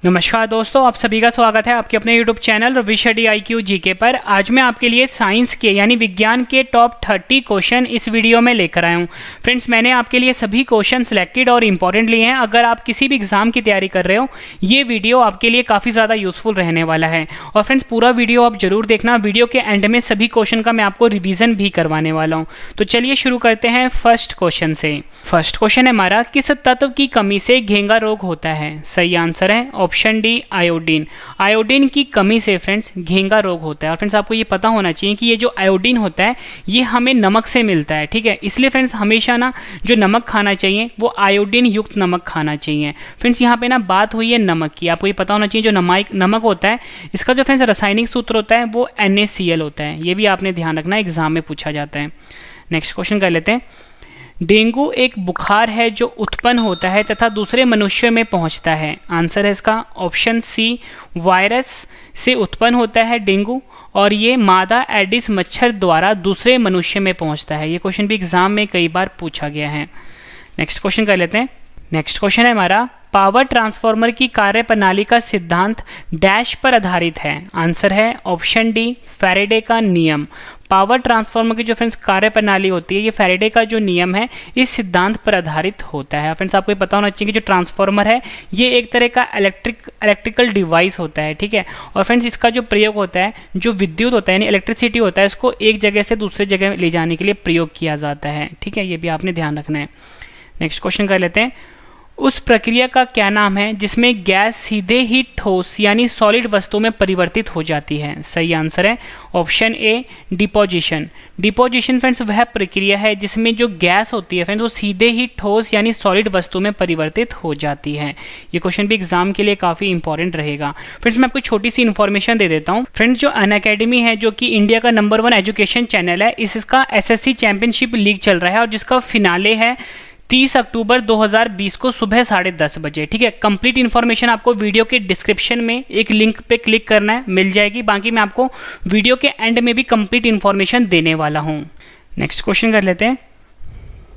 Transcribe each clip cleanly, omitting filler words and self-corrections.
नमस्कार दोस्तों, आप सभी का स्वागत है आपके अपने YouTube चैनल रविश शेट्टी IQ जीके पर। आज मैं आपके लिए साइंस के यानी विज्ञान के टॉप 30 क्वेश्चन इस वीडियो में लेकर आया हूँ। फ्रेंड्स, मैंने आपके लिए सभी क्वेश्चन सिलेक्टेड और इम्पॉर्टेंट लिए हैं। अगर आप किसी भी एग्जाम की तैयारी कर रहे हो, ये वीडियो आपके लिए काफ़ी ज़्यादा यूजफुल रहने वाला है। और फ्रेंड्स, पूरा वीडियो आप जरूर देखना। वीडियो के एंड में सभी क्वेश्चन का मैं आपको रिविजन भी करवाने वाला हूँ। तो चलिए शुरू करते हैं फर्स्ट क्वेश्चन से। फर्स्ट क्वेश्चन है हमारा, किस तत्व की कमी से घेंगा रोग होता है? सही आंसर है ऑप्शन डी, आयोडीन। आयोडीन की कमी से फ्रेंड्स घेंगा रोग होता है। और फ्रेंड्स, आपको ये पता होना चाहिए कि ये जो आयोडीन होता है ये हमें नमक से मिलता है, ठीक है। इसलिए फ्रेंड्स हमेशा ना जो नमक खाना चाहिए वो आयोडीन युक्त नमक खाना चाहिए। फ्रेंड्स, यहाँ पे ना बात हुई है नमक की, आपको ये पता होना चाहिए जो नमक होता है इसका जो फ्रेंड्स रासायनिक सूत्र होता है वो NaCl होता है। ये भी आपने ध्यान रखना, एग्जाम में पूछा जाता है। नेक्स्ट क्वेश्चन कर लेते हैं। डेंगू एक बुखार है जो उत्पन्न होता है तथा दूसरे मनुष्य में पहुंचता है। आंसर है इसका ऑप्शन सी, वायरस से उत्पन्न होता है डेंगू, और ये मादा एडिस मच्छर द्वारा दूसरे मनुष्य में पहुंचता है। ये क्वेश्चन भी एग्जाम में कई बार पूछा गया है। नेक्स्ट क्वेश्चन कर लेते हैं। नेक्स्ट क्वेश्चन है हमारा, पावर ट्रांसफार्मर की कार्य प्रणाली का सिद्धांत डैश पर आधारित है? आंसर है ऑप्शन डी, फैराडे का नियम। पावर ट्रांसफार्मर की जो फ्रेंड्स कार्य प्रणाली होती है ये फैराडे का जो नियम है इस सिद्धांत पर आधारित होता है। फ्रेंड्स, आपको ये पता होना चाहिए कि जो ट्रांसफार्मर है ये एक तरह का इलेक्ट्रिकल डिवाइस होता है, ठीक है। और फ्रेंड्स, इसका जो प्रयोग होता है, जो विद्युत होता है यानी इलेक्ट्रिसिटी होता है, इसको एक जगह से दूसरे जगह ले जाने के लिए प्रयोग किया जाता है, ठीक है। ये भी आपने ध्यान रखना है। नेक्स्ट क्वेश्चन कर लेते हैं। उस प्रक्रिया का क्या नाम है जिसमें गैस सीधे ही ठोस यानी सॉलिड वस्तु में परिवर्तित हो जाती है? सही आंसर है ऑप्शन ए, डिपोजिशन। डिपोजिशन फ्रेंड्स वह प्रक्रिया है जिसमें जो गैस होती है फ्रेंड्स वो सीधे ही ठोस यानी सॉलिड वस्तु में परिवर्तित हो जाती है। ये क्वेश्चन भी एग्जाम के लिए काफ़ी इंपॉर्टेंट रहेगा। फ्रेंड्स, मैं आपको छोटी सी इन्फॉर्मेशन दे देता हूँ। फ्रेंड्स, जो अनअकैडमी है जो कि इंडिया का नंबर 1 एजुकेशन चैनल है, इसका SSC चैंपियनशिप लीग चल रहा है और जिसका फिनाले है 30 अक्टूबर 2020 को सुबह 10:30 बजे, ठीक है। कंप्लीट इन्फॉर्मेशन आपको वीडियो के डिस्क्रिप्शन में एक लिंक पे क्लिक करना है, मिल जाएगी। बाकी मैं आपको वीडियो के एंड में भी कंप्लीट इन्फॉर्मेशन देने वाला हूँ। नेक्स्ट क्वेश्चन कर लेते हैं।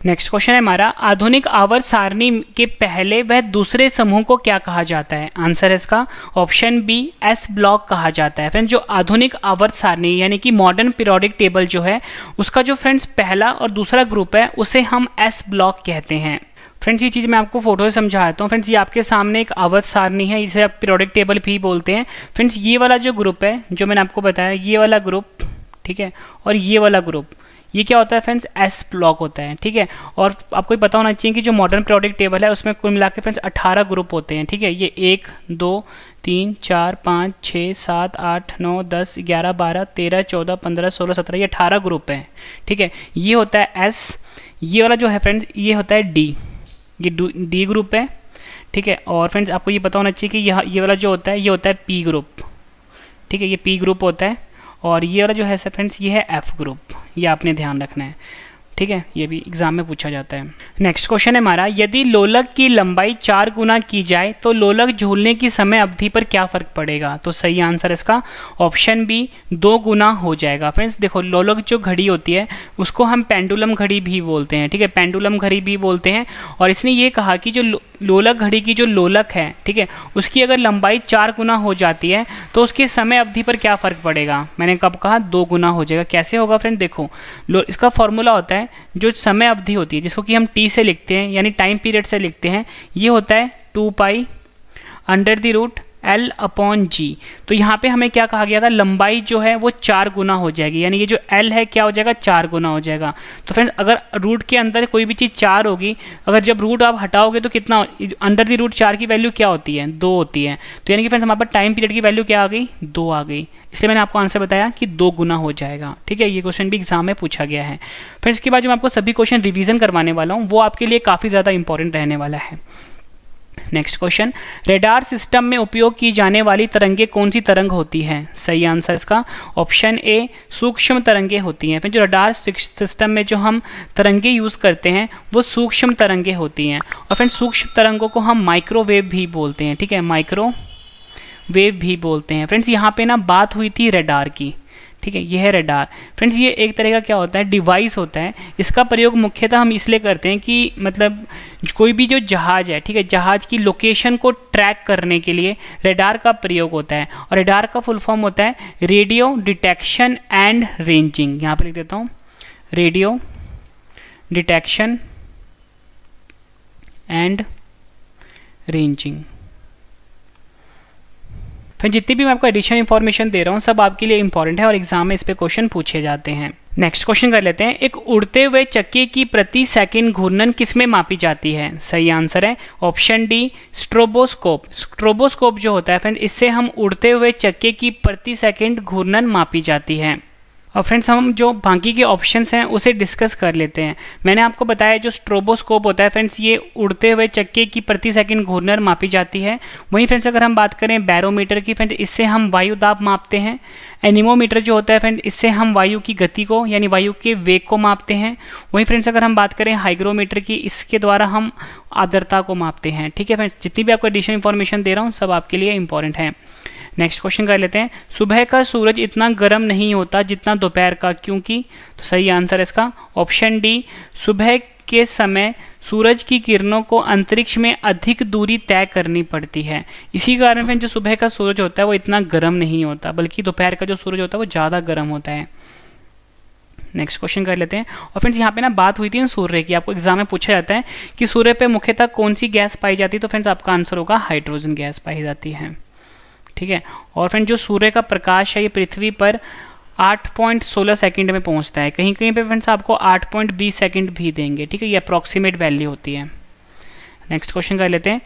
नेक्स्ट क्वेश्चन है हमारा, आधुनिक आवर्त सारणी के पहले व दूसरे समूह को क्या कहा जाता है? आंसर है इसका ऑप्शन बी, S ब्लॉक कहा जाता है। फ्रेंड्स, जो आधुनिक आवर्त सारणी यानी कि मॉडर्न पीरियोडिक टेबल जो है उसका जो फ्रेंड्स पहला और दूसरा ग्रुप है उसे हम S ब्लॉक कहते हैं। फ्रेंड्स, ये चीज़ मैं आपको फोटो से समझाता हूँ। फ्रेंड्स, ये आपके सामने एक आवर्त सारणी है, इसे आप पीरियोडिक टेबल भी बोलते हैं। फ्रेंड्स, ये वाला जो ग्रुप है जो मैंने आपको बताया, ये वाला ग्रुप, ठीक है, और ये वाला ग्रुप, ये क्या होता है फ्रेंड्स? S ब्लॉक होता है, ठीक है। और आपको पता होना चाहिए कि जो मॉडर्न पीरियोडिक टेबल है उसमें कुल मिला के फ्रेंड्स 18 ग्रुप होते हैं, ठीक है। ये 1 2 3 4 5 6 7 8 9 10 11 12 13 14 15 16 17, ये 18 ग्रुप हैं, ठीक है। ये होता है S। ये वाला जो है फ्रेंड्स ये होता है D, ये D ग्रुप है, ठीक है। और फ्रेंड्स, आपको ये पता होना चाहिए कि ये वाला जो होता है ये होता है P ग्रुप, ठीक है, ये P ग्रुप होता है। और ये वाला जो है फ्रेंड्स ये है F ग्रुप, ये आपने ध्यान रखना है, ठीक है। ये भी एग्जाम में पूछा जाता है। नेक्स्ट क्वेश्चन है हमारा, यदि लोलक की लंबाई 4 गुना की जाए तो लोलक झूलने की समय अवधि पर क्या फर्क पड़ेगा? तो सही आंसर इसका ऑप्शन बी, 2 गुना हो जाएगा। फ्रेंड्स, देखो, लोलक जो घड़ी होती है उसको हम पेंडुलम घड़ी भी बोलते हैं, ठीक है, पेंडुलम घड़ी भी बोलते हैं। और इसने ये कहा कि जो लोलक घड़ी की जो लोलक है, ठीक है, उसकी अगर लंबाई 4 गुना हो जाती है तो उसकी समय अवधि पर क्या फर्क पड़ेगा? मैंने कब कहा? 2 गुना हो जाएगा। कैसे होगा फ्रेंड? देखो, इसका फॉर्मूला होता है, जो समय अवधि होती है जिसको कि हम T से लिखते हैं यानी टाइम पीरियड से लिखते हैं, ये होता है 2π/L/G। तो यहाँ पे हमें क्या कहा गया था? लंबाई जो है वो 4 गुना हो जाएगी, यानी ये जो L है क्या हो जाएगा? 4 गुना हो जाएगा। तो फ्रेंड्स, अगर रूट के अंदर कोई भी चीज़ 4 होगी, अगर जब रूट आप हटाओगे तो कितना √4 की वैल्यू क्या होती है? 2 होती है। तो यानी कि फ्रेंड्स हमारे पास टाइम पीरियड की वैल्यू क्या आ गई? 2 आ गई। इसलिए मैंने आपको आंसर बताया कि 2 गुना हो जाएगा, ठीक है। ये क्वेश्चन भी एग्जाम में पूछा गया है। फिर इसके बाद जो मैं आपको सभी क्वेश्चन रिवीजन करवाने वाला हूँ वो आपके लिए काफ़ी ज़्यादा इंपॉर्टेंट रहने वाला है। नेक्स्ट क्वेश्चन, रेडार सिस्टम में उपयोग की जाने वाली तरंगे कौन सी तरंग होती है? सही आंसर इसका ऑप्शन ए, सूक्ष्म तरंगे होती हैं। फिर जो रेडार सिस्टम में जो हम तरंगे यूज़ करते हैं वो सूक्ष्म तरंगे होती हैं। और फिर सूक्ष्म तरंगों को हम माइक्रोवेव भी बोलते हैं, ठीक है, माइक्रोवेव भी बोलते हैं। फ्रेंड्स, यहाँ पे ना बात हुई थी रेडार की, ठीक है, ये है रडार। फ्रेंड्स ये एक तरह का क्या होता है, डिवाइस होता है। इसका प्रयोग मुख्यतः हम इसलिए करते हैं कि मतलब कोई भी जो जहाज है, ठीक है, जहाज की लोकेशन को ट्रैक करने के लिए रडार का प्रयोग होता है। और रडार का फुल फॉर्म होता है रेडियो डिटेक्शन एंड रेंजिंग। यहाँ पे लिख देता हूँ, रेडियो डिटेक्शन एंड रेंजिंग। फिर जितनी भी मैं आपको एडिशनल इन्फॉर्मेशन दे रहा हूँ सब आपके लिए इंपॉर्टेंट है और एग्जाम में इस पे क्वेश्चन पूछे जाते हैं। नेक्स्ट क्वेश्चन कर लेते हैं। एक उड़ते हुए चक्के की प्रति सेकंड घूर्णन किसमें मापी जाती है? सही आंसर है ऑप्शन डी, स्ट्रोबोस्कोप। स्ट्रोबोस्कोप जो होता है फ्रेंड, इससे हम उड़ते हुए चक्के की प्रति सेकंड घूर्णन मापी जाती है। और फ्रेंड्स हम जो बाकी के ऑप्शंस हैं उसे डिस्कस कर लेते हैं। मैंने आपको बताया जो स्ट्रोबोस्कोप होता है फ्रेंड्स, ये उड़ते हुए चक्के की प्रति सेकंड घूर्णन मापी जाती है। वहीं फ्रेंड्स अगर हम बात करें बैरोमीटर की, फ्रेंड्स इससे हम वायु दाब मापते हैं। एनीमोमीटर जो होता है फ्रेंड, इससे हम वायु की गति को यानी वायु के वेग को मापते हैं। वहीं फ्रेंड्स अगर हम बात करें हाइग्रोमीटर की, इसके द्वारा हम आर्द्रता को मापते हैं। ठीक है फ्रेंड्स, जितनी भी आपको एडिशनल इन्फॉर्मेशन दे रहा हूँ सब आपके लिए इंपॉर्टेंट है। नेक्स्ट क्वेश्चन कर लेते हैं। सुबह का सूरज इतना गर्म नहीं होता जितना दोपहर का, क्योंकि? तो सही आंसर है इसका ऑप्शन डी, सुबह के समय सूरज की किरणों को अंतरिक्ष में अधिक दूरी तय करनी पड़ती है। इसी कारण से जो सुबह का सूरज होता है वो इतना गर्म नहीं होता, बल्कि दोपहर का जो सूरज होता है वो ज़्यादा गर्म होता है। नेक्स्ट क्वेश्चन कर लेते हैं। और फ्रेंड्स यहाँ पे ना बात हुई थी सूर्य की, आपको एग्जाम में पूछा जाता है कि सूर्य पे मुख्यतः कौन सी गैस पाई जाती है, तो फ्रेंड्स आपका आंसर होगा हाइड्रोजन गैस पाई जाती है। ठीक है, और फ्रेंड जो सूर्य का प्रकाश है ये पृथ्वी पर 8.16 सेकंड में पहुंचता है। कहीं कहीं पे फ्रेंड्स आपको 8.20 सेकंड भी देंगे। ठीक है, ये अप्रॉक्सीमेट वैल्यू होती है। नेक्स्ट क्वेश्चन कर लेते हैं।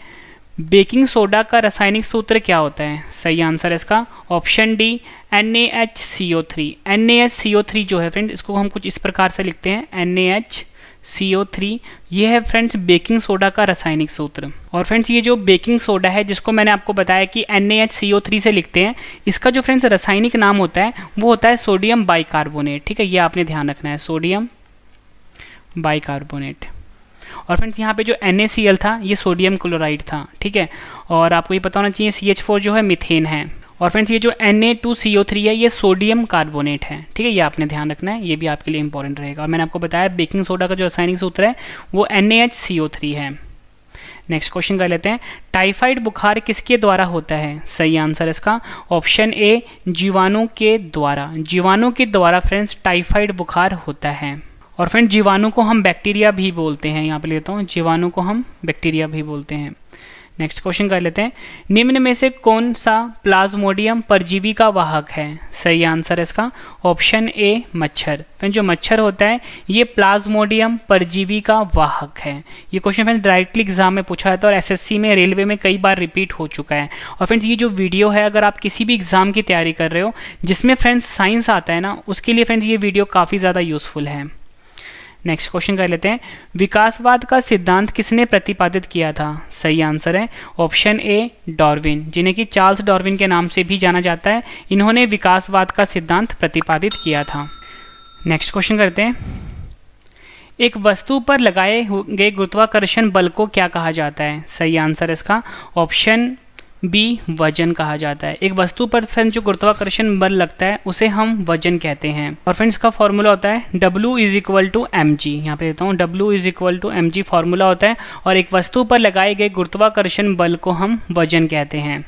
बेकिंग सोडा का रासायनिक सूत्र क्या होता है? सही आंसर है इसका ऑप्शन डी, NaHCO3। NaHCO3 जो है फ्रेंड, इसको हम कुछ इस प्रकार से लिखते हैं NaHCO3। ये है फ्रेंड्स बेकिंग सोडा का रासायनिक सूत्र। और फ्रेंड्स ये जो बेकिंग सोडा है जिसको मैंने आपको बताया कि NaHCO3 से लिखते हैं, इसका जो फ्रेंड्स रासायनिक नाम होता है वो होता है सोडियम बाइकार्बोनेट। ठीक है, ये आपने ध्यान रखना है, सोडियम बाइकार्बोनेट। और फ्रेंड्स यहाँ पे जो NaCl था ये सोडियम क्लोराइड था। ठीक है, और आपको ये पता होना चाहिए CH4 जो है मीथेन है। और फ्रेंड्स ये जो Na2CO3 है ये सोडियम कार्बोनेट है। ठीक है, ये आपने ध्यान रखना है, ये भी आपके लिए इंपॉर्टेंट रहेगा। और मैंने आपको बताया बेकिंग सोडा का जो रासायनिक सूत्र है वो NaHCO3 है। नेक्स्ट क्वेश्चन कर लेते हैं। टाइफाइड बुखार किसके द्वारा होता है? सही आंसर इसका ऑप्शन ए, जीवाणु के द्वारा। जीवाणु के द्वारा फ्रेंड्स टाइफाइड बुखार होता है। और फ्रेंड जीवाणु को हम बैक्टीरिया भी बोलते हैं, यहाँ पे लेता हूँ, जीवाणु को हम बैक्टीरिया भी बोलते हैं। नेक्स्ट क्वेश्चन कर लेते हैं। निम्न में से कौन सा प्लाज्मोडियम परजीवी का वाहक है? सही आंसर है इसका ऑप्शन ए, मच्छर। फ्रेंड जो मच्छर होता है ये प्लाज्मोडियम परजीवी का वाहक है। ये क्वेश्चन फ्रेंड्स डायरेक्टली एग्जाम में पूछा जाता है और एसएससी में, रेलवे में कई बार रिपीट हो चुका है। और फ्रेंड्स ये जो वीडियो है, अगर आप किसी भी एग्जाम की तैयारी कर रहे हो जिसमें फ्रेंड्स साइंस आता है ना, उसके लिए फ्रेंड्स ये वीडियो काफ़ी ज़्यादा यूजफुल है। नेक्स्ट क्वेश्चन कर लेते हैं। विकासवाद का सिद्धांत किसने प्रतिपादित किया था? सही आंसर है ऑप्शन ए, डार्विन, जिन्हें कि चार्ल्स डार्विन के नाम से भी जाना जाता है। इन्होंने विकासवाद का सिद्धांत प्रतिपादित किया था। नेक्स्ट क्वेश्चन करते हैं। एक वस्तु पर लगाए गए गुरुत्वाकर्षण बल को क्या कहा जाता है? सही आंसर इसका ऑप्शन बी, वजन कहा जाता है। एक वस्तु पर फ्रेंड्स जो गुरुत्वाकर्षण बल लगता है उसे हम वजन कहते हैं। और फ्रेंड्स का फॉर्मूला होता है W = mg। यहाँ पे देता हूँ, W = mg फॉर्मूला होता है। और एक वस्तु पर लगाए गए गुरुत्वाकर्षण बल को हम वजन कहते हैं।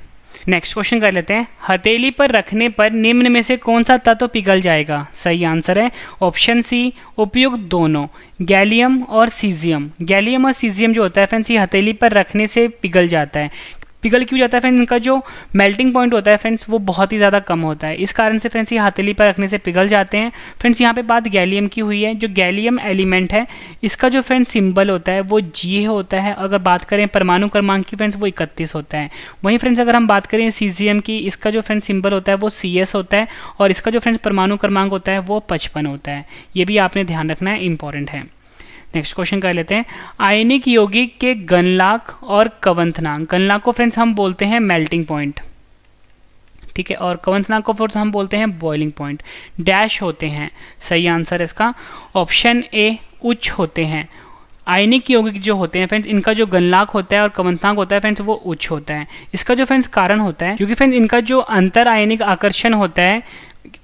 नेक्स्ट क्वेश्चन कर लेते हैं। हथेली पर रखने पर निम्न में से कौन सा तत्व पिघल जाएगा? सही आंसर है ऑप्शन सी, उपयुक्त दोनों, गैलियम और सीजियम। गैलियम और सीजियम जो होता है फ्रेंड्स ये हथेली पर रखने से पिघल जाता है। पिघल क्यों जाता है फ्रेंड्स? इनका जो मेल्टिंग पॉइंट होता है फ्रेंड्स वो बहुत ही ज़्यादा कम होता है, इस कारण से फ्रेंड्स ये हथेली पर रखने से पिघल जाते हैं। फ्रेंड्स यहाँ पे बात गैलियम की हुई है। जो गैलियम एलिमेंट है इसका जो फ्रेंड्स सिंबल होता है वो Ga होता है। अगर बात करें परमाणु क्रमांक की फ्रेंड्स वो 31 होता है। वहीं फ्रेंड्स अगर हम बात करें सीजियम की, इसका जो फ्रेंड्स सिंबल होता है वो Cs होता है और इसका जो फ्रेंड्स परमाणु क्रमांक होता है वो 55 होता है। ये भी आपने ध्यान रखना है, इंपॉर्टेंट है। नेक्स्ट क्वेश्चन कर लेते हैं। आयनिक यौगिक के गलनांक और कवंथनांक, गलनांक को फ्रेंड्स हम बोलते हैं मेल्टिंग पॉइंट, ठीक है, और कवंथनांक को फ्रेंड्स हम बोलते हैं बॉइलिंग पॉइंट, डैश होते हैं। सही आंसर इसका ऑप्शन ए, उच्च होते हैं। आयनिक यौगिक जो होते हैं फ्रेंड्स इनका जो गलनांक होता है और कवंथनांक होता है फ्रेंड्स वो उच्च होता है। इसका जो फ्रेंड्स कारण होता है क्योंकि फ्रेंड्स इनका जो अंतर आयनिक आकर्षण होता है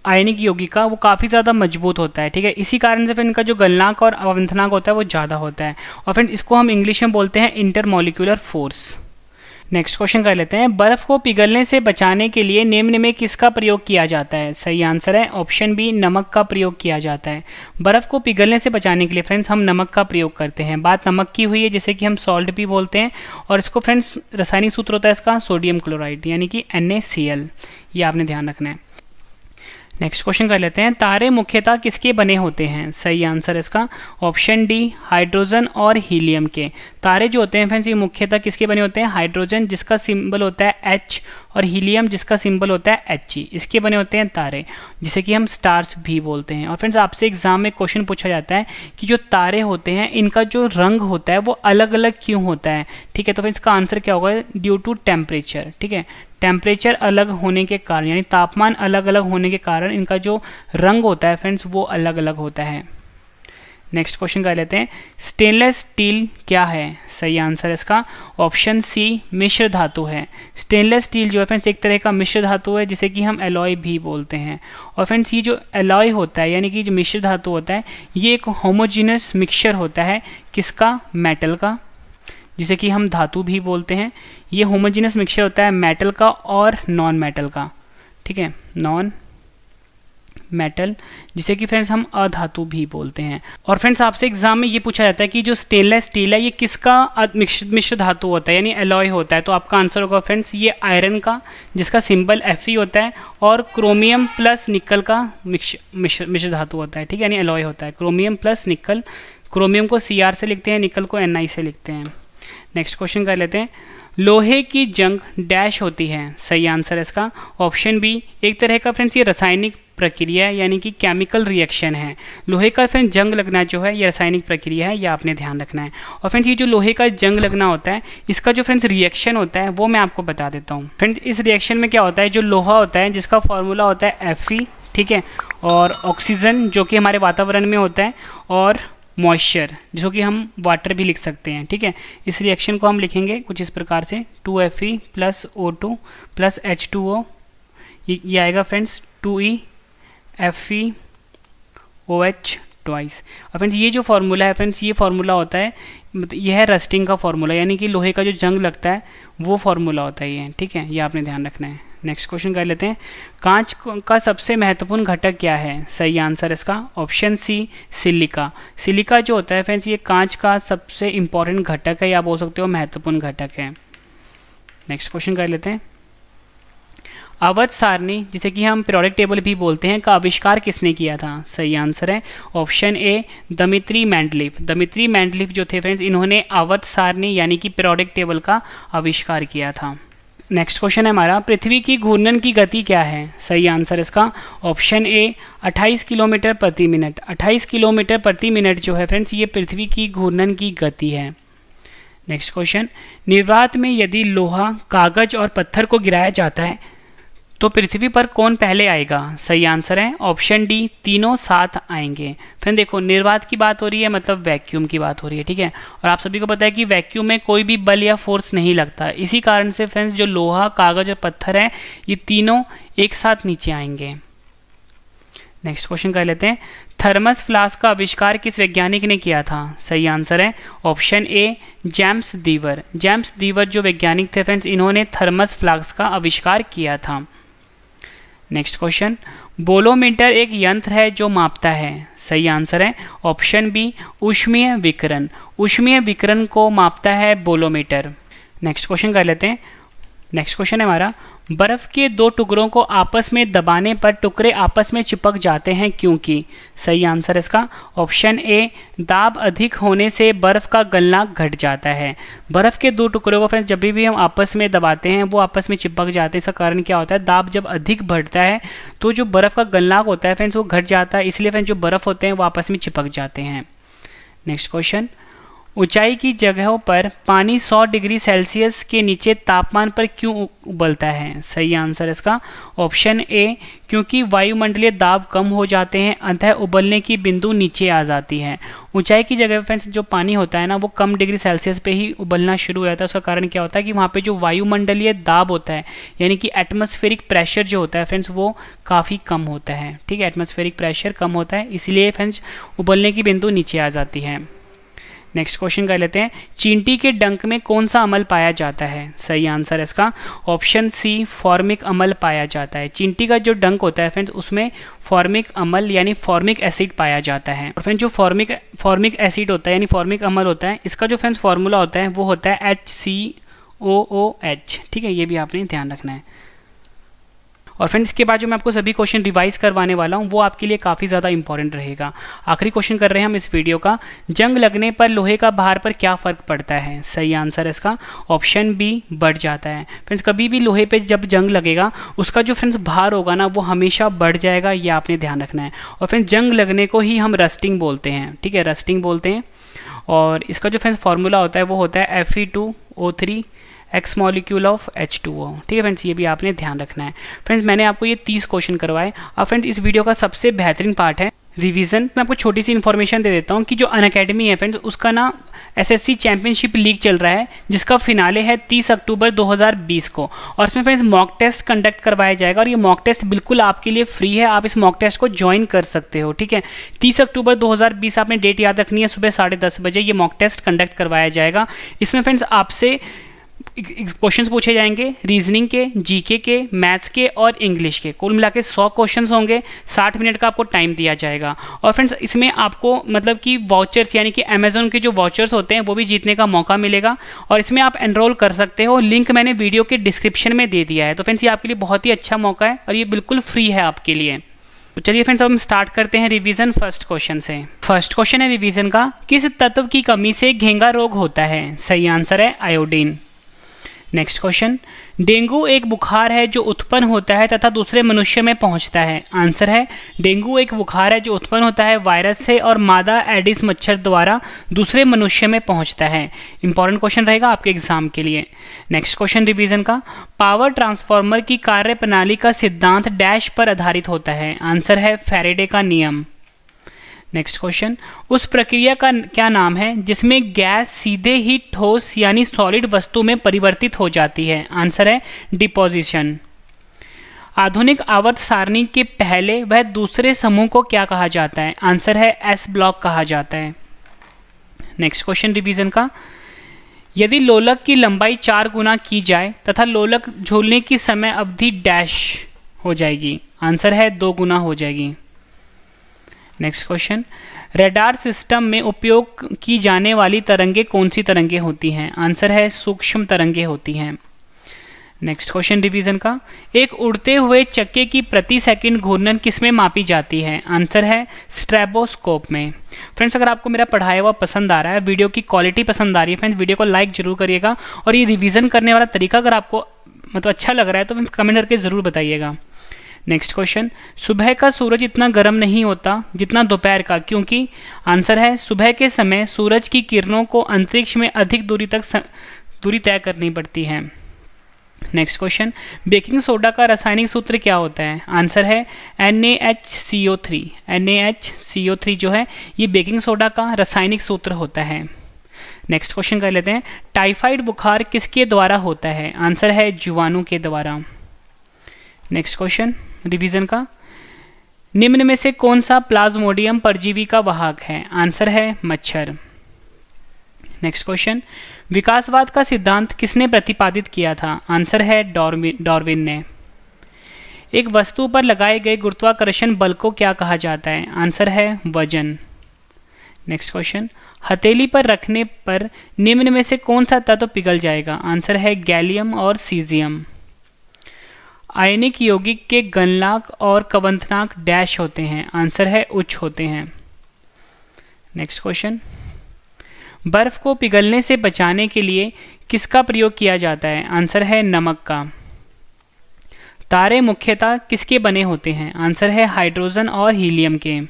आयनिक यौगिका वो काफ़ी ज़्यादा मजबूत होता है, ठीक है। इसी कारण से फिर इनका जो गलनांक और अवंथनांक होता है वो ज़्यादा होता है, और फिर इसको हम इंग्लिश में बोलते हैं इंटरमॉलिक्यूलर फोर्स। नेक्स्ट क्वेश्चन कर लेते हैं, बर्फ़ को पिघलने से बचाने के लिए निम्न में किसका प्रयोग किया जाता है? सही आंसर है ऑप्शन बी, नमक का प्रयोग किया जाता है। बर्फ़ को पिघलने से बचाने के लिए फ्रेंड्स हम नमक का प्रयोग करते हैं। बात नमक की हुई है, जिसे कि हम सॉल्ट भी बोलते हैं, और इसको फ्रेंड्स रासायनिक सूत्र होता है इसका सोडियम क्लोराइड यानी कि NaCl, ये आपने ध्यान रखना है। नेक्स्ट क्वेश्चन कर लेते हैं, तारे मुख्यतः किसके बने होते हैं? सही आंसर इसका ऑप्शन डी, हाइड्रोजन और हीलियम के। तारे जो होते हैं फ्रेंड्स ये मुख्यतः किसके बने होते हैं? हाइड्रोजन जिसका सिंबल होता है H और हीलियम जिसका सिंबल होता है He, इसके बने होते हैं तारे, जिसे कि हम स्टार्स भी बोलते हैं। और फ्रेंड्स आपसे एग्जाम में क्वेश्चन पूछा जाता है कि जो तारे होते हैं इनका जो रंग होता है वो अलग अलग क्यों होता है, ठीक है। तो फ्रेंड्स इसका आंसर क्या होगा? ड्यू टू टेम्परेचर, ठीक है। टेम्परेचर अलग होने के कारण यानी तापमान अलग अलग होने के कारण इनका जो रंग होता है फ्रेंड्स वो अलग अलग होता है। नेक्स्ट क्वेश्चन कर लेते हैं, स्टेनलेस स्टील क्या है? सही आंसर इसका ऑप्शन सी, मिश्र धातु है। स्टेनलेस स्टील जो है फ्रेंड्स एक तरह का मिश्र धातु है, जिसे कि हम एलॉय भी बोलते हैं। और फ्रेंड्स ये जो एलॉय होता है यानी कि जो मिश्र धातु होता है ये एक होमोजीनस मिक्सचर होता है, किसका? मेटल का, जिसे कि हम धातु भी बोलते हैं। ये होमोजीनस मिक्सचर होता है मेटल का और नॉन मेटल का, ठीक है, नॉन मेटल, जिसे कि फ्रेंड्स हम अधातु भी बोलते हैं। और फ्रेंड्स आपसे एग्जाम में ये पूछा जाता है कि जो स्टेनलेस स्टील है ये किसका मिश्र धातु होता है यानी एलॉय होता है? तो आपका आंसर होगा फ्रेंड्स ये आयरन का, जिसका सिंबल Fe होता है, और क्रोमियम प्लस निकल का मिश्र धातु होता है, ठीक है, यानी एलॉय होता है। क्रोमियम प्लस निकल, क्रोमियम को Cr से लिखते हैं, निकल को Ni से लिखते हैं। नेक्स्ट क्वेश्चन कर लेते हैं, लोहे की जंग डैश होती है? सही आंसर है इसका ऑप्शन बी, एक तरह का फ्रेंड्स ये रासायनिक प्रक्रिया है यानी कि केमिकल रिएक्शन है। लोहे का फ्रेंड्स जंग लगना जो है ये रासायनिक प्रक्रिया है, ये आपने ध्यान रखना है। और फ्रेंड्स ये जो लोहे का जंग लगना होता है इसका जो फ्रेंड्स रिएक्शन होता है वो मैं आपको बता देता हूँ। फ्रेंड्स इस रिएक्शन में क्या होता है, जो लोहा होता है जिसका फॉर्मूला होता है Fe, ठीक है, और ऑक्सीजन जो कि हमारे वातावरण में होता है, और मॉइस्चर जिसको कि हम वाटर भी लिख सकते हैं, ठीक है। इस रिएक्शन को हम लिखेंगे कुछ इस प्रकार से, 2Fe plus O2 plus H2O, ये आएगा फ्रेंड्स 2E FeOH ट्वाइस। और फ्रेंड्स ये जो फार्मूला है फ्रेंड्स ये फार्मूला होता है, ये है रस्टिंग का फार्मूला यानी कि लोहे का जो जंग लगता है वो फार्मूला होता है ये, ठीक है, ये आपने ध्यान रखना है। नेक्स्ट क्वेश्चन कर लेते हैं, कांच का सबसे महत्वपूर्ण घटक क्या है? सही आंसर इसका ऑप्शन सी, सिलिका। सिलिका जो होता है फ्रेंड्स ये कांच का सबसे इंपॉर्टेंट घटक है, या बोल सकते हो महत्वपूर्ण घटक है। नेक्स्ट क्वेश्चन कर लेते हैं, आवर्त सारणी जिसे कि हम पीरियोडिक टेबल भी बोलते हैं का आविष्कार किसने किया था? सही आंसर है option A, Dmitri Mendeleev. Dmitri Mendeleev जो थे फ्रेंड्स इन्होंने आवर्त सारणी यानी कि पीरियोडिक टेबल का आविष्कार किया था। नेक्स्ट क्वेश्चन है हमारा, पृथ्वी की घूर्णन की गति क्या है? सही आंसर इसका ऑप्शन ए, 28 किलोमीटर प्रति मिनट। 28 किलोमीटर प्रति मिनट जो है फ्रेंड्स ये पृथ्वी की घूर्णन की गति है। नेक्स्ट क्वेश्चन, निर्वात में यदि लोहा, कागज और पत्थर को गिराया जाता है तो पृथ्वी पर कौन पहले आएगा? सही आंसर है ऑप्शन डी, तीनों साथ आएंगे। फिर देखो निर्वात की बात हो रही है मतलब वैक्यूम की बात हो रही है, ठीक है, और आप सभी को पता है कि वैक्यूम में कोई भी बल या फोर्स नहीं लगता। इसी कारण से फ्रेंड्स जो लोहा, कागज और पत्थर है ये तीनों एक साथ नीचे आएंगे। नेक्स्ट क्वेश्चन कर लेते हैं, थर्मस फ्लास्क का आविष्कार किस वैज्ञानिक ने किया था? सही आंसर है ऑप्शन ए, जेम्स दीवर। जेम्स दीवर जो वैज्ञानिक थे फ्रेंड्स इन्होंने थर्मस फ्लास्क का आविष्कार किया था। नेक्स्ट क्वेश्चन, बोलोमीटर एक यंत्र है जो मापता है। सही आंसर है ऑप्शन बी, ऊष्मीय विकिरण। ऊष्मीय विकिरण को मापता है बोलोमीटर। नेक्स्ट क्वेश्चन कर लेते हैं, नेक्स्ट क्वेश्चन है हमारा, बर्फ के दो टुकड़ों को आपस में दबाने पर टुकड़े आपस में चिपक जाते हैं क्योंकि? सही आंसर इसका ऑप्शन ए, दाब अधिक होने से बर्फ का गलनांक घट जाता है। बर्फ के दो टुकड़ों को फ्रेंड्स जब भी हम आपस में दबाते हैं वो आपस में चिपक जाते हैं। इसका कारण क्या होता है, दाब जब अधिक बढ़ता है तो जो बर्फ का गलनांक होता है फ्रेंड्स वो घट जाता है, इसलिए फ्रेंड्स जो बर्फ होते हैं वो आपस में चिपक जाते हैं। नेक्स्ट क्वेश्चन, ऊंचाई की जगहों पर पानी 100 डिग्री सेल्सियस के नीचे तापमान पर क्यों उबलता है? सही आंसर इसका ऑप्शन ए, क्योंकि वायुमंडलीय दाब कम हो जाते हैं, अतः उबलने की बिंदु नीचे आ जाती है। ऊंचाई की जगह फ्रेंड्स जो पानी होता है ना, वो कम डिग्री सेल्सियस पे ही उबलना शुरू हो जाता है। उसका कारण क्या होता है कि वहाँ पे जो वायुमंडलीय दाब होता है, यानी कि एटमॉस्फेरिक प्रेशर जो होता है फ्रेंड्स, वो काफ़ी कम होता है। ठीक है, एटमॉस्फेरिक प्रेशर कम होता है, इसलिए फ्रेंड्स उबलने की बिंदु नीचे आ जाती है। नेक्स्ट क्वेश्चन कर लेते हैं, चींटी के डंक में कौन सा अम्ल पाया जाता है? सही आंसर है इसका ऑप्शन सी, फॉर्मिक अम्ल पाया जाता है। चींटी का जो डंक होता है फ्रेंड्स, उसमें फॉर्मिक अम्ल यानी फॉर्मिक एसिड पाया जाता है। और फ्रेंड्स जो फॉर्मिक एसिड होता है यानी फॉर्मिक अम्ल होता है, इसका जो फ्रेंड्स फॉर्मूला होता है वो होता है HCOOH। ठीक है, ये भी आपने ध्यान रखना है। और फ्रेंड्स इसके बाद जो मैं आपको सभी क्वेश्चन रिवाइज करवाने वाला हूँ वो आपके लिए काफ़ी ज़्यादा इंपॉर्टेंट रहेगा। आखिरी क्वेश्चन कर रहे हैं हम इस वीडियो का, जंग लगने पर लोहे का भार पर क्या फ़र्क पड़ता है? सही आंसर है इसका ऑप्शन बी, बढ़ जाता है। फ्रेंड्स कभी भी लोहे पे जब जंग लगेगा उसका जो फ्रेंड्स भार होगा ना वो हमेशा बढ़ जाएगा, ये आपने ध्यान रखना है। और फ्रेंड्स जंग लगने को ही हम रस्टिंग बोलते हैं। ठीक है, रस्टिंग बोलते हैं। और इसका जो फ्रेंड्स फार्मूला होता है वो होता है Fe2O3 x molecule of H2O। ठीक है फ्रेंड्स, ये भी आपने ध्यान रखना है। फ्रेंड्स मैंने आपको ये 30 क्वेश्चन करवाए। अब फ्रेंड्स इस वीडियो का सबसे बेहतरीन पार्ट है रिवीजन। मैं आपको छोटी सी इन्फॉर्मेशन दे देता हूँ कि जो अनअकैडमी है फ्रेंड्स, उसका ना SSC चैंपियनशिप लीग चल रहा है, जिसका फिनाले है 30 अक्टूबर 2020 को। और इसमें फ्रेंड्स मॉक टेस्ट कंडक्ट करवाया जाएगा और ये मॉक टेस्ट बिल्कुल आपके लिए फ्री है, आप इस मॉक टेस्ट को ज्वाइन कर सकते हो। ठीक है, 30 अक्टूबर 2020 आपने डेट याद रखनी है, सुबह 10:30 बजे ये मॉक टेस्ट कंडक्ट करवाया जाएगा। इसमें फ्रेंड्स आपसे क्वेश्चंस पूछे जाएंगे रीजनिंग के, जीके के, मैथ्स के और इंग्लिश के। कुल मिला के 100 क्वेश्चंस होंगे, 60 मिनट का आपको टाइम दिया जाएगा। और फ्रेंड्स इसमें आपको मतलब कि वाउचर्स यानी कि अमेजोन के जो वाउचर्स होते हैं वो भी जीतने का मौका मिलेगा। और इसमें आप एनरोल कर सकते हो, लिंक मैंने वीडियो के डिस्क्रिप्शन में दे दिया है। तो फ्रेंड्स ये आपके लिए बहुत ही अच्छा मौका है और ये बिल्कुल फ्री है आपके लिए। तो चलिए फ्रेंड्स अब हम स्टार्ट करते हैं रिवीजन फर्स्ट क्वेश्चन से। फर्स्ट क्वेश्चन है रिवीजन का, किस तत्व की कमी से घेंगा रोग होता है? सही आंसर है आयोडीन। नेक्स्ट क्वेश्चन, डेंगू एक बुखार है जो उत्पन्न होता है तथा दूसरे मनुष्य में पहुंचता है। आंसर है डेंगू एक बुखार है जो उत्पन्न होता है वायरस से और मादा एडिस मच्छर द्वारा दूसरे मनुष्य में पहुंचता है। इंपॉर्टेंट क्वेश्चन रहेगा आपके एग्जाम के लिए। नेक्स्ट क्वेश्चन रिवीजन का, पावर ट्रांसफार्मर की कार्य प्रणाली का सिद्धांत डैश पर आधारित होता है? आंसर है फैराडे का नियम। नेक्स्ट क्वेश्चन, उस प्रक्रिया का क्या नाम है जिसमें गैस सीधे ही ठोस यानी सॉलिड वस्तु में परिवर्तित हो जाती है? आंसर है डिपोजिशन। आधुनिक आवर्त सारणी के पहले वह दूसरे समूह को क्या कहा जाता है? आंसर है एस ब्लॉक कहा जाता है। नेक्स्ट क्वेश्चन रिवीजन का, यदि लोलक की लंबाई 4 गुना की जाए तथा लोलक झूलने की समय अवधि डैश हो जाएगी? आंसर है 2 गुना हो जाएगी। नेक्स्ट क्वेश्चन, रडार सिस्टम में उपयोग की जाने वाली तरंगे कौन सी तरंगे होती हैं? आंसर है सूक्ष्म तरंगे होती हैं। नेक्स्ट क्वेश्चन रिवीजन का, एक उड़ते हुए चक्के की प्रति सेकंड घूर्णन किसमें मापी जाती है? आंसर है स्ट्रेबोस्कोप में। फ्रेंड्स अगर आपको मेरा पढ़ाया हुआ पसंद आ रहा है, वीडियो की क्वालिटी पसंद आ रही है फ्रेंड्स, वीडियो को लाइक जरूर करिएगा। और ये रिवीजन करने वाला तरीका अगर आपको मतलब अच्छा लग रहा है तो कमेंट करके ज़रूर बताइएगा। नेक्स्ट क्वेश्चन, सुबह का सूरज इतना गर्म नहीं होता जितना दोपहर का, क्योंकि? आंसर है सुबह के समय सूरज की किरणों को अंतरिक्ष में अधिक दूरी तय करनी पड़ती है। नेक्स्ट क्वेश्चन, बेकिंग सोडा का रासायनिक सूत्र क्या होता है? आंसर है NaHCO3। NaHCO3 जो है ये बेकिंग सोडा का रासायनिक सूत्र होता है। नेक्स्ट क्वेश्चन कर लेते हैं, टाइफाइड बुखार किसके द्वारा होता है? आंसर है जीवाणु के द्वारा। नेक्स्ट क्वेश्चन रिवीजन का, निम्न में से कौन सा प्लाज्मोडियम परजीवी का वाहक है? आंसर है मच्छर। नेक्स्ट क्वेश्चन, विकासवाद का सिद्धांत किसने प्रतिपादित किया था? आंसर है डार्विन ने। एक वस्तु पर लगाए गए गुरुत्वाकर्षण बल को क्या कहा जाता है? आंसर है वजन। नेक्स्ट क्वेश्चन, हथेली पर रखने पर निम्न में से कौन सा तत्व पिघल जाएगा? आंसर है गैलियम और सीजियम। आयनिक यौगिक के गलनांक और कवंथनांक डैश होते हैं? आंसर है उच्च होते हैं। नेक्स्ट क्वेश्चन, बर्फ को पिघलने से बचाने के लिए किसका प्रयोग किया जाता है? आंसर है नमक का। तारे मुख्यतः किसके बने होते हैं? आंसर है हाइड्रोजन और हीलियम के।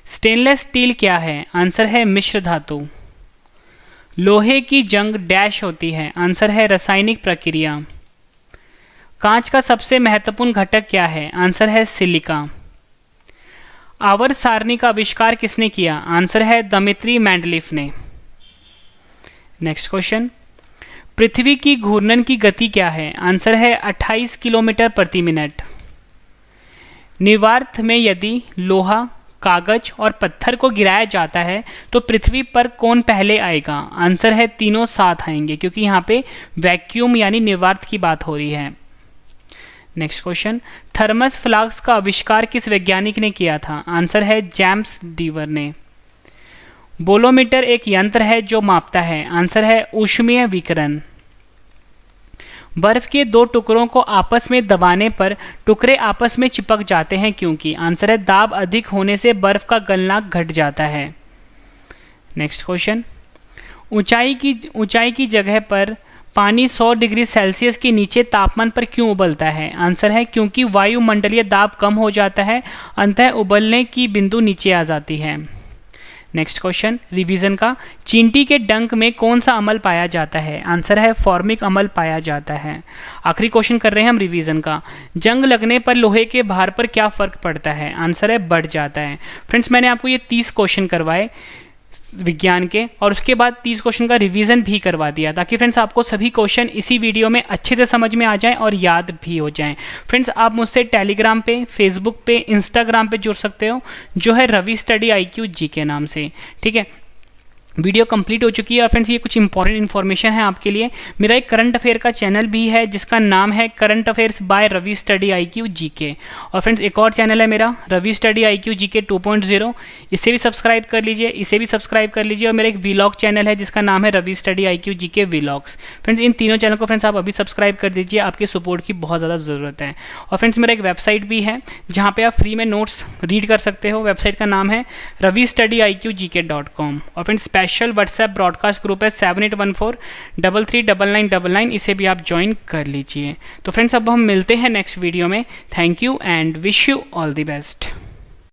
स्टेनलेस स्टील क्या है? आंसर है मिश्र धातु। लोहे की जंग डैश होती है? आंसर है रासायनिक प्रक्रिया। कांच का सबसे महत्वपूर्ण घटक क्या है? आंसर है सिलिका। आवर्त सारणी का आविष्कार किसने किया? आंसर है दमित्री मेंडलीफ ने। नेक्स्ट क्वेश्चन, पृथ्वी की घूर्णन की गति क्या है? आंसर है 28 किलोमीटर प्रति मिनट। निर्वात में यदि लोहा, कागज और पत्थर को गिराया जाता है तो पृथ्वी पर कौन पहले आएगा? आंसर है तीनों साथ आएंगे, क्योंकि यहाँ पे वैक्यूम यानी निर्वात की बात हो रही है। नेक्स्ट क्वेश्चन, थर्मस फ्लास्क का आविष्कार किस वैज्ञानिक ने किया था? आंसर है जेम्स डीवर ने। बोलोमीटर एक यंत्र है जो मापता है? आंसर है ऊष्मीय विकिरण। बर्फ के दो टुकड़ों को आपस में दबाने पर टुकड़े आपस में चिपक जाते हैं क्योंकि? आंसर है दाब अधिक होने से बर्फ का गलना घट जाता है। नेक्स्ट क्वेश्चन, ऊंचाई की जगह पर पानी 100 डिग्री सेल्सियस के नीचे तापमान पर क्यों उबलता है? आंसर है क्योंकि वायुमंडलीय दाब कम हो जाता है, अंततः उबलने की बिंदु नीचे आ जाती है। नेक्स्ट क्वेश्चन, रिवीजन का, चींटी के डंक में कौन सा अम्ल पाया जाता है? आंसर है फॉर्मिक अम्ल पाया जाता है। आखिरी क्वेश्चन कर रहे हैं हम रिवीजन का, जंग लगने पर लोहे के भार पर क्या फर्क पड़ता है? आंसर है बढ़ जाता है। फ्रेंड्स, मैंने आपको ये 30 क्वेश्चन करवाए विज्ञान के और उसके बाद 30 क्वेश्चन का रिवीजन भी करवा दिया, ताकि फ्रेंड्स आपको सभी क्वेश्चन इसी वीडियो में अच्छे से समझ में आ जाएं और याद भी हो जाएं। फ्रेंड्स, आप मुझसे टेलीग्राम पे, फेसबुक पे, इंस्टाग्राम पे जुड़ सकते हो, जो है रवि स्टडी IQ जी के नाम से। ठीक है, वीडियो कंप्लीट हो चुकी है। और फ्रेंड्स, ये कुछ इंपॉर्टेंट इन्फॉर्मेशन है आपके लिए। मेरा एक करंट अफेयर का चैनल भी है जिसका नाम है current affairs by Ravi study IQ GK। और फ्रेंड्स, एक और चैनल है मेरा रवि स्टडी IQ GK 2.0, इसे भी सब्सक्राइब कर लीजिए, इसे भी सब्सक्राइब कर लीजिए। और मेरा एक व्लॉग चैनल है जिसका नाम है Ravi study IQ GK vlogs. Friends, इन तीनों चैनल को फ्रेंड्स आप अभी सब्सक्राइब कर दीजिए, आपके सपोर्ट की बहुत ज़्यादा ज़रूरत है। और फ्रेंड्स, मेरा एक वेबसाइट भी है जहाँ पर आप फ्री में नोट्स रीड कर सकते हो। वेबसाइट का नाम है ravistudyIQgk.com। और friends, special WhatsApp broadcast group है 7814339999, इसे भी आप ज्वाइन कर लीजिए। तो फ्रेंड्स, अब हम मिलते हैं नेक्स्ट वीडियो में। Thank you and wish you all the best.